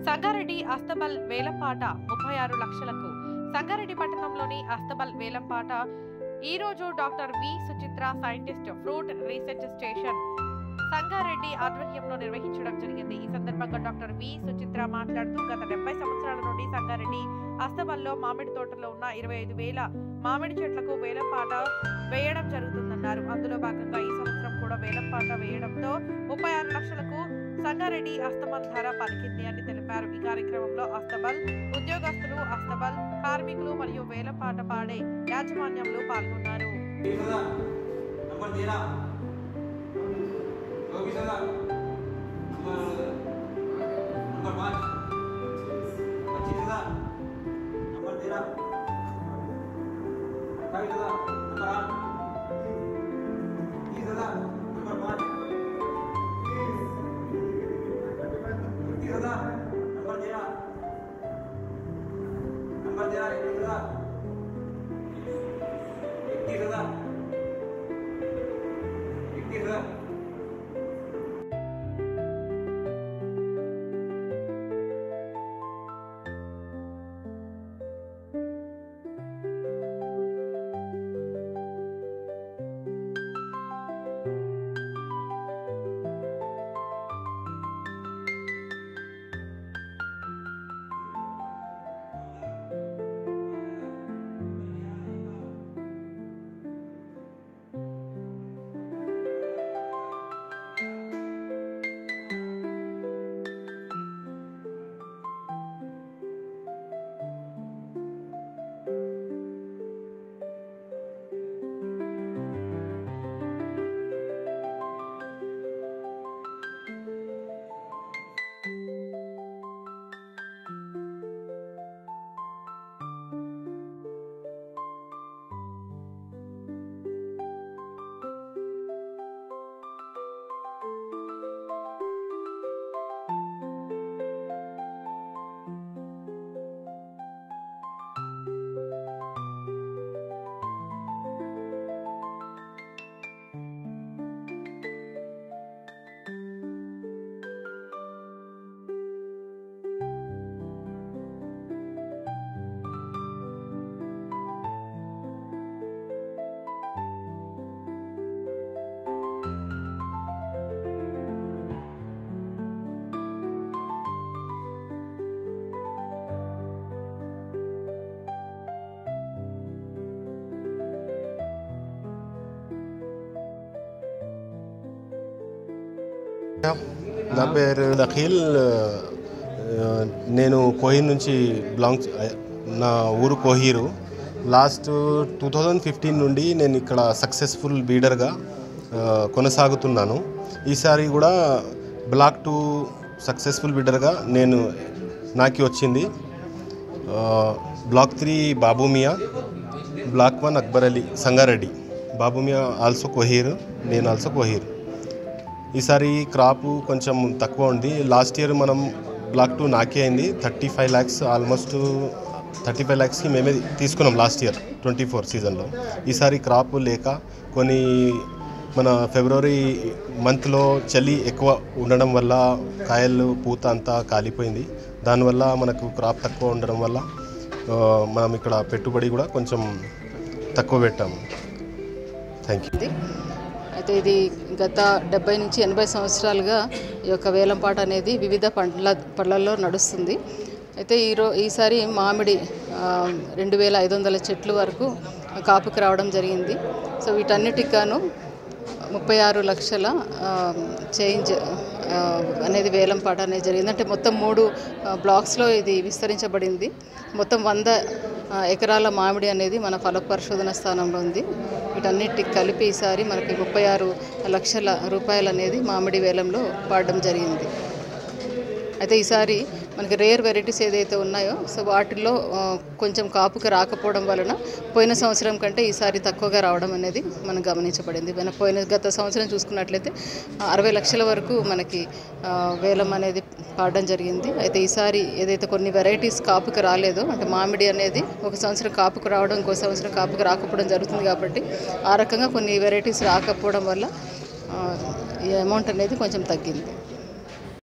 సంగారెడ్డి అస్తబల్ వేలంపాట 36 లక్షలకు. సంగారెడ్డి పట్టణంలోని అస్తబల్ వేలంపాట ఈ రోజు doctor V Suchitra scientist fruit research station Sangareddy ఆధ్వర్యంలో నిర్వహించడం జరిగింది. ఈ సందర్భంగా డాక్టర్ వి సుచిత్ర మాట్లాడుతూ గత 70 సంవత్సరాల నుండి సంగారెడ్డి అస్తబల్లో మామిడి తోటలో ఉన్న 25,000 మామిడి చెట్లకు వేలంపాట వేయడం జరుగుతుందన్నారు. అందులో భాగంగా ఈ సంవత్సరం కూడా వేలంపాట వేయడంతో 36 లక్షలకు సంగారెడ్డి అస్తబల్ ధర పలికింది అని తెలిపారు. ఈ కార్యక్రమంలో అస్తబల్ ఉద్యోగస్తులు, అస్తబల్ కార్మికులు మరియు వేలంపాట పాడే యాజమాన్యంలో పాల్గొన్నారు. నా పేరు దఖీల్. నేను కోహీర్ నుంచి బిలాంగ్స్. నా ఊరు కోహీరు. లాస్ట్ 2015 నుండి నేను ఇక్కడ సక్సెస్ఫుల్ బీడర్గా కొనసాగుతున్నాను. ఈసారి కూడా బ్లాక్ 2 సక్సెస్ఫుల్ బీడర్గా నాకు వచ్చింది. Block 3 Babumiya, block 1 Akbar Ali Sangareddy. Babumiya also Kohir, నేను ఆల్సో కోహీర్. ఈసారి క్రాప్ కొంచెం తక్కువ ఉంది. లాస్ట్ ఇయర్ మనం బ్లాక్ 2 నాకే అయింది. 35 lakhs, ఆల్మోస్ట్ 35 lakhsకి మేమే తీసుకున్నాం లాస్ట్ ఇయర్ 24 సీజన్లో. ఈసారి క్రాప్ లేక కొన్ని మన ఫిబ్రవరి మంత్లో చలి ఎక్కువ ఉండడం వల్ల కాయలు పూత అంతా కాలిపోయింది. దానివల్ల మనకు క్రాప్ తక్కువ ఉండడం వల్ల మనం ఇక్కడ పెట్టుబడి కూడా కొంచెం తక్కువ పెట్టాము. Thank you. అయితే ఇది గత 70 నుంచి 80 సంవత్సరాలుగా ఈ యొక్క వేలంపాట అనేది వివిధ పళ్ళల్లో నడుస్తుంది. అయితే ఈసారి మామిడి 2,500 చెట్లు వరకు కాపుకి రావడం జరిగింది. సో వీటన్నిటికి గాను 36 లక్షల చేంజ్ అనేది వేలంపాట అనేది జరిగింది. అంటే మొత్తం 3 బ్లాక్స్లో ఇది విస్తరించబడింది. మొత్తం 100 ఎకరాల మామిడి అనేది మన ఫల పరిశోధన స్థానంలో ఉంది. వీటన్నిటికి కలిపి ఈసారి మనకి 36 లక్షల రూపాయలు అనేది మామిడి వేలంలో పాడడం జరిగింది. అయితే ఈసారి మనకి రేర్ వెరైటీస్ ఏదైతే ఉన్నాయో సో వాటిల్లో కొంచెం కాపుకి రాకపోవడం వలన పోయిన సంవత్సరం కంటే ఈసారి తక్కువగా రావడం అనేది మనం గమనించబడింది. గత సంవత్సరం చూసుకున్నట్లయితే 60 లక్షల వరకు మనకి వేలం అనేది పాడడం జరిగింది. అయితే ఈసారి ఏదైతే కొన్ని వెరైటీస్ కాపుకి రాలేదో, అంటే మామిడి అనేది ఒక సంవత్సరం కాపుకు రావడం, ఇంకో సంవత్సరం కాపుకి రాకపోవడం జరుగుతుంది. కాబట్టి ఆ రకంగా కొన్ని వెరైటీస్ రాకపోవడం వల్ల ఈ అమౌంట్ అనేది కొంచెం తగ్గింది.